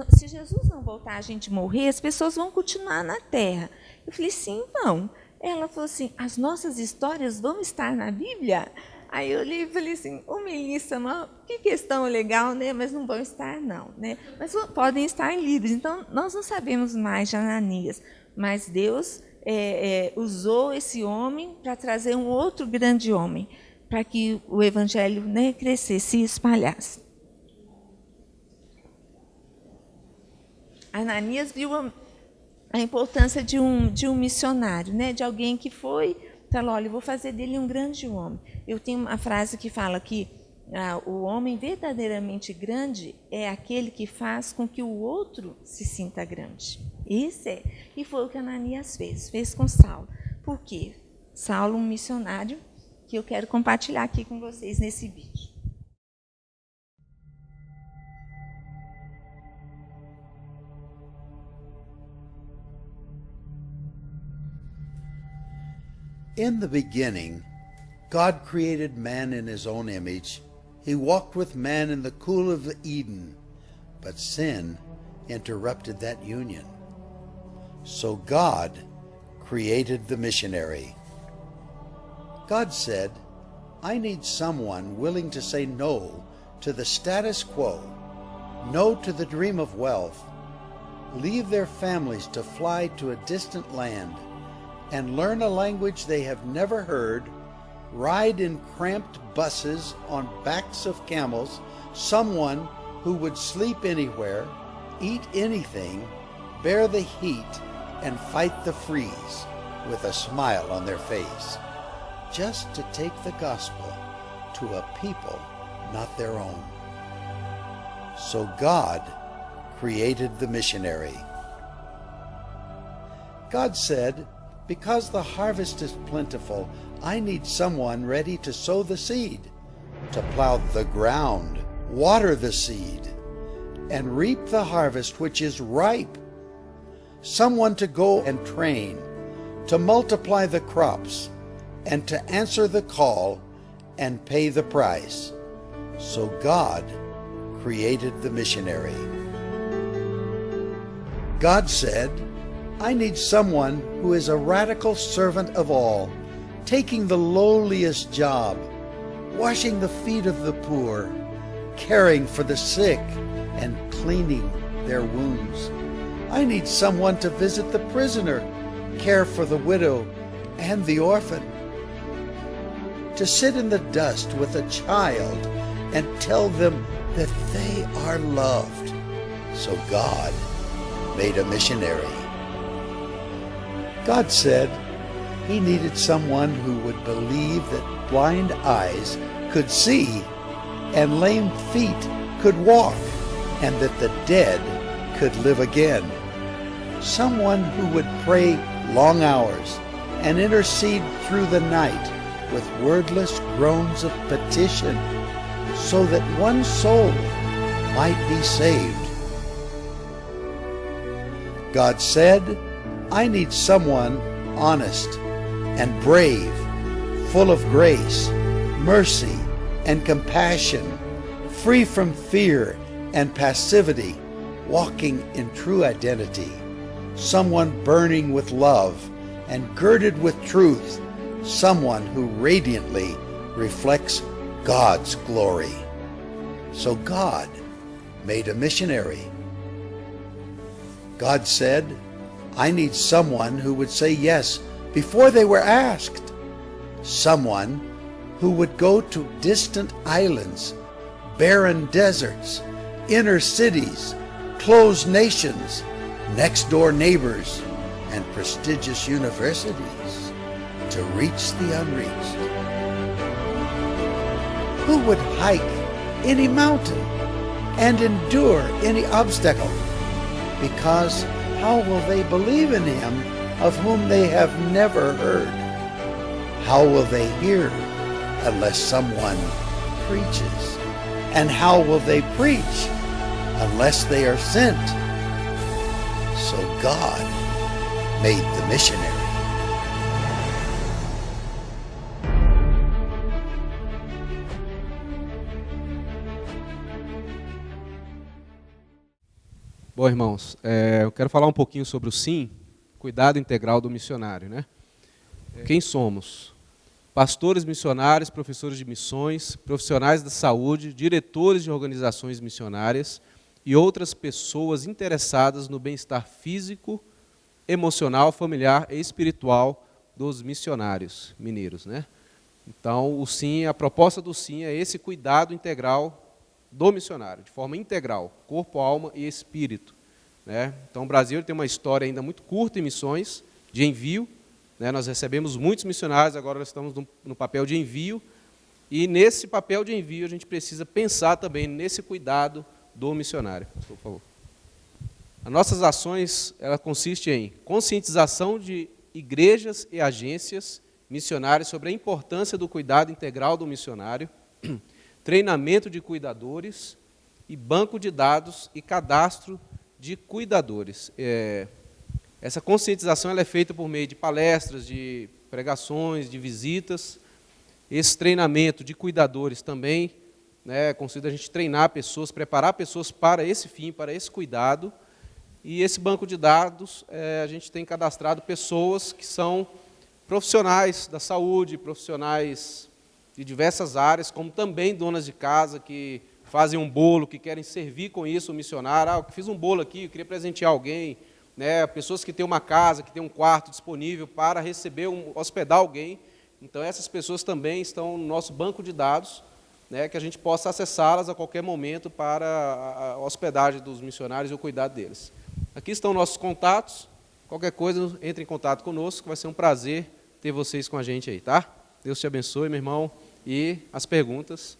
se Jesus não voltar, a gente morrer, as pessoas vão continuar na Terra. Eu falei, sim, vão. Ela falou assim, as nossas histórias vão estar na Bíblia? Aí eu li e falei assim, Melissa, que questão legal, né? Mas não vão estar, não. Né? Mas podem estar livres. Então, nós não sabemos mais de Ananias, mas Deus usou esse homem para trazer um outro grande homem, para que o evangelho, né, crescesse e espalhasse. Ananias viu a importância de um missionário, né, de alguém que falou, olha, eu vou fazer dele um grande homem. Eu tenho uma frase que fala que o homem verdadeiramente grande é aquele que faz com que o outro se sinta grande. Isso é. E foi o que Ananias fez com Saulo. Por quê? Saulo, um missionário, que eu quero compartilhar aqui com vocês nesse vídeo. In the beginning, God created man in his own image. He walked with man in the cool of Eden, but sin interrupted that union. So God created the missionary. God said, I need someone willing to say no to the status quo, no to the dream of wealth, leave their families to fly to a distant land, and learn a language they have never heard, ride in cramped buses on backs of camels, someone who would sleep anywhere, eat anything, bear the heat, and fight the freeze with a smile on their face, just to take the gospel to a people not their own. So God created the missionary. God said, because the harvest is plentiful, I need someone ready to sow the seed, to plow the ground, water the seed, and reap the harvest which is ripe. Someone to go and train, to multiply the crops, and to answer the call and pay the price. So God created the missionary. God said, I need someone who is a radical servant of all, taking the lowliest job, washing the feet of the poor, caring for the sick, and cleaning their wounds. I need someone to visit the prisoner, care for the widow and the orphan, to sit in the dust with a child and tell them that they are loved. So God made a missionary. God said He needed someone who would believe that blind eyes could see and lame feet could walk and that the dead could live again. Someone who would pray long hours and intercede through the night with wordless groans of petition so that one soul might be saved. God said, I need someone honest and brave, full of grace, mercy, and compassion, free from fear and passivity, walking in true identity, someone burning with love and girded with truth, someone who radiantly reflects God's glory. So God made a missionary. God said, I need someone who would say yes before they were asked. Someone who would go to distant islands, barren deserts, inner cities, closed nations, next-door neighbors, and prestigious universities to reach the unreached. Who would hike any mountain and endure any obstacle? Because how will they believe in him of whom they have never heard? How will they hear unless someone preaches? And how will they preach unless they are sent? So God made the missionary. Bom, irmãos, eu quero falar um pouquinho sobre o SIM, cuidado integral do missionário, né? Quem somos? Pastores missionários, professores de missões, profissionais da saúde, diretores de organizações missionárias e outras pessoas interessadas no bem-estar físico, emocional, familiar e espiritual dos missionários mineiros, né? Então, o SIM, a proposta do SIM é esse cuidado integral do missionário, de forma integral, corpo, alma e espírito, né? Então, o Brasil tem uma história ainda muito curta em missões, de envio, né? Nós recebemos muitos missionários, agora nós estamos no papel de envio, e nesse papel de envio a gente precisa pensar também nesse cuidado do missionário. Por favor. As nossas ações, ela consiste em conscientização de igrejas e agências missionárias sobre a importância do cuidado integral do missionário, treinamento de cuidadores e banco de dados e cadastro de cuidadores. Essa conscientização ela é feita por meio de palestras, de pregações, de visitas. Esse treinamento de cuidadores também, né, considera a gente treinar pessoas, preparar pessoas para esse fim, para esse cuidado. E esse banco de dados, a gente tem cadastrado pessoas que são profissionais da saúde, profissionais de diversas áreas, como também donas de casa que fazem um bolo, que querem servir com isso o missionário. Eu fiz um bolo aqui, eu queria presentear alguém, né? Pessoas que têm uma casa, que têm um quarto disponível para receber, hospedar alguém. Então, essas pessoas também estão no nosso banco de dados, né, que a gente possa acessá-las a qualquer momento para a hospedagem dos missionários e o cuidado deles. Aqui estão nossos contatos. Qualquer coisa, entre em contato conosco, vai ser um prazer ter vocês com a gente aí, tá? Deus te abençoe, meu irmão. E as perguntas.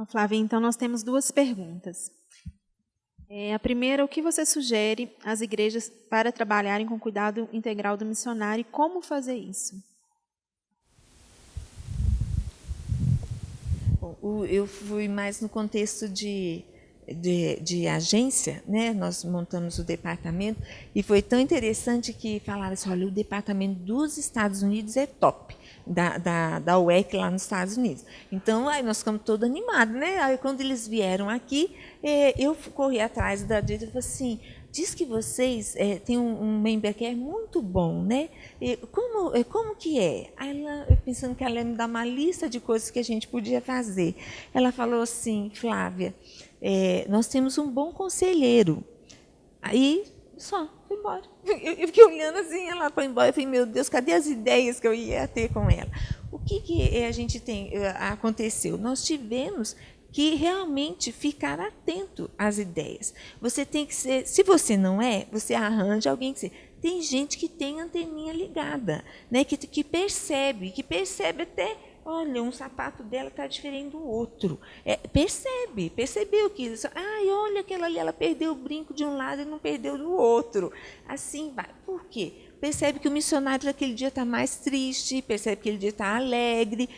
Flávia, então nós temos duas perguntas. A primeira, o que você sugere às igrejas para trabalharem com cuidado integral do missionário e como fazer isso? Bom, eu fui mais no contexto de agência, né? Nós montamos o departamento e foi tão interessante que falaram assim, olha, o departamento dos Estados Unidos é top, da UEC lá nos Estados Unidos. Então, aí nós ficamos todos animados, né? Aí quando eles vieram aqui, eu corri atrás da Dita e falei assim, diz que vocês têm um member care muito bom, né? Como que é? Aí ela, eu pensando que ela ia me dar uma lista de coisas que a gente podia fazer. Ela falou assim, Flávia, nós temos um bom conselheiro. Aí, só, fui embora. Eu fiquei olhando assim, ela foi embora. Eu falei, meu Deus, cadê as ideias que eu ia ter com ela? O que a gente aconteceu? Nós tivemos que realmente ficar atento às ideias. Você tem que ser, se você não você arranja alguém que seja. Tem gente que tem anteninha ligada, né, que percebe até, olha, um sapato dela está diferente do outro. Percebeu que, olha aquela ali, ela perdeu o brinco de um lado e não perdeu do outro. Assim vai. Por quê? Percebe que o missionário naquele dia está mais triste, percebe que aquele dia está alegre,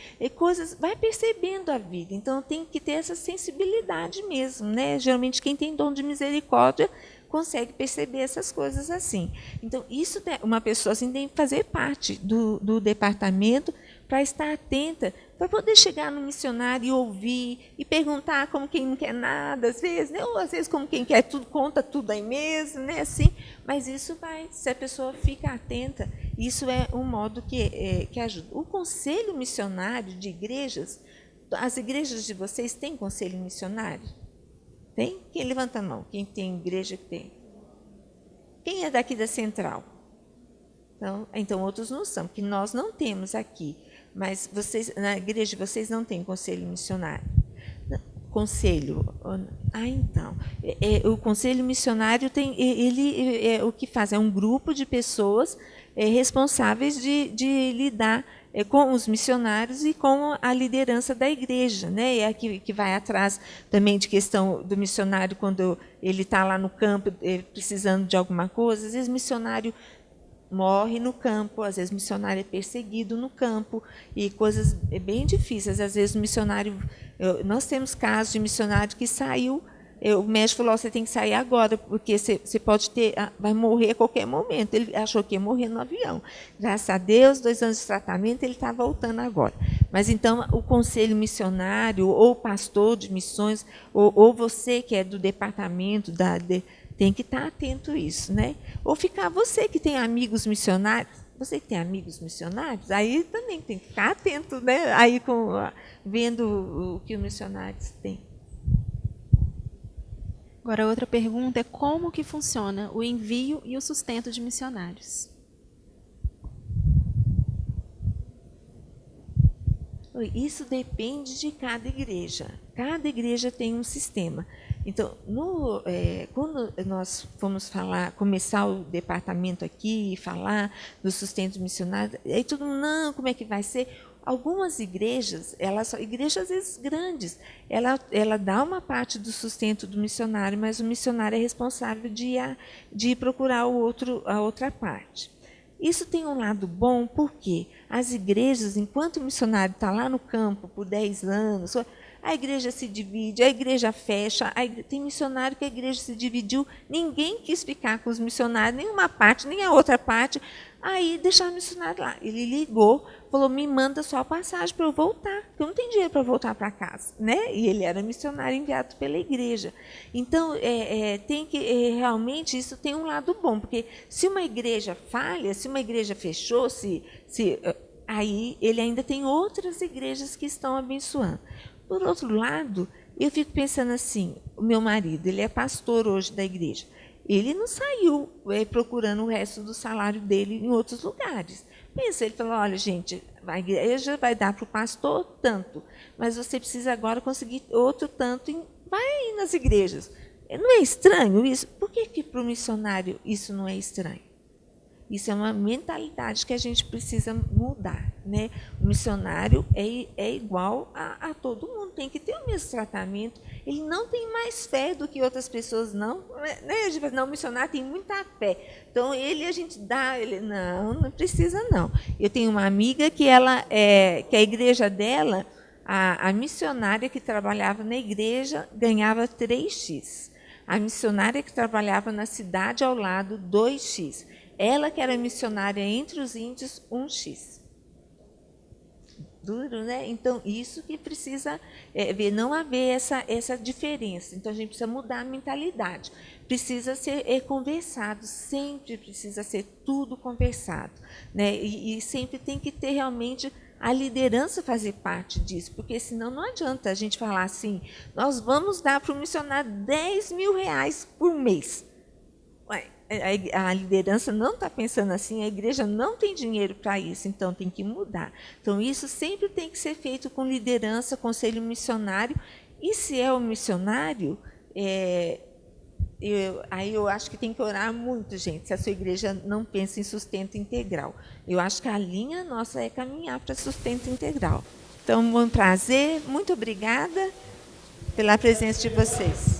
vai percebendo a vida. Então, tem que ter essa sensibilidade mesmo, né? Geralmente, quem tem dom de misericórdia consegue perceber essas coisas assim. Então, isso uma pessoa assim tem que fazer parte do departamento para estar atenta, para poder chegar no missionário e ouvir, e perguntar como quem não quer nada, às vezes, né? Ou às vezes como quem quer tudo, conta tudo aí mesmo, né? Assim, mas isso vai, se a pessoa fica atenta, isso é um modo que ajuda. O conselho missionário de igrejas, as igrejas de vocês têm conselho missionário? Tem? Quem levanta a mão? Quem tem igreja que tem? Quem é daqui da Central? Então outros não são, porque nós não temos aqui. Mas vocês, na igreja, vocês não têm conselho missionário. Conselho. Então. O conselho missionário tem. Ele o que faz? É um grupo de pessoas responsáveis de lidar com os missionários e com a liderança da igreja, né? É que vai atrás também de questão do missionário quando ele está lá no campo precisando de alguma coisa. Às vezes o missionário morre no campo, às vezes o missionário é perseguido no campo, e coisas bem difíceis. Às vezes o missionário... Nós temos casos de missionário que saiu, o médico falou, você tem que sair agora, porque você pode vai morrer a qualquer momento. Ele achou que ia morrer no avião. Graças a Deus, 2 anos de tratamento, ele está voltando agora. Mas, então, o conselho missionário, ou pastor de missões, ou você que é do departamento tem que estar atento a isso, né? Ou ficar você que tem amigos missionários, você que tem amigos missionários, aí também tem que ficar atento, né? Aí vendo o que os missionários têm. Agora, outra pergunta é como que funciona o envio e o sustento de missionários? Isso depende de cada igreja. Cada igreja tem um sistema. Então, quando nós fomos começar o departamento aqui, falar do sustento missionário, aí todo mundo, não, como é que vai ser? Algumas igrejas, igrejas às vezes grandes, ela dá uma parte do sustento do missionário, mas o missionário é responsável de procurar a outra parte. Isso tem um lado bom, porque as igrejas, enquanto o missionário está lá no campo por 10 anos, a igreja se divide, a igreja fecha, tem missionário que a igreja se dividiu, ninguém quis ficar com os missionários, nem uma parte, nem a outra parte, aí deixaram o missionário lá. Ele ligou, falou, me manda só a passagem para eu voltar, porque eu não tenho dinheiro para voltar para casa, né? E ele era missionário enviado pela igreja. Então, tem que realmente, isso tem um lado bom, porque se uma igreja falha, se uma igreja fechou, aí ele ainda tem outras igrejas que estão abençoando. Por outro lado, eu fico pensando assim, o meu marido, ele é pastor hoje da igreja, ele não saiu procurando o resto do salário dele em outros lugares. Pensa, ele falou, olha, gente, a igreja vai dar para o pastor tanto, mas você precisa agora conseguir outro tanto, vai aí nas igrejas. Não é estranho isso? Por que para o missionário isso não é estranho? Isso é uma mentalidade que a gente precisa mudar, né? O missionário é igual a todo mundo, tem que ter o mesmo tratamento. Ele não tem mais fé do que outras pessoas, não. Né? A gente fala, não, o missionário tem muita fé. Então, a gente dá... não precisa, não. Eu tenho uma amiga que a igreja dela, a missionária que trabalhava na igreja ganhava 3x. A missionária que trabalhava na cidade ao lado, 2x. Ela, que era missionária entre os índios, 1x. Duro, né? Então, isso que precisa ver, não haver essa diferença. Então, a gente precisa mudar a mentalidade. Precisa ser conversado, sempre precisa ser tudo conversado, né? E sempre tem que ter realmente a liderança fazer parte disso, porque senão não adianta a gente falar assim, nós vamos dar para o missionário R$10.000 por mês. Ué, a liderança não está pensando assim, a igreja não tem dinheiro para isso, então tem que mudar. Então, isso sempre tem que ser feito com liderança, conselho missionário, e se é o missionário, aí eu acho que tem que orar muito, gente, se a sua igreja não pensa em sustento integral. Eu acho que a linha nossa é caminhar para sustento integral. Então, um prazer, muito obrigada pela presença de vocês.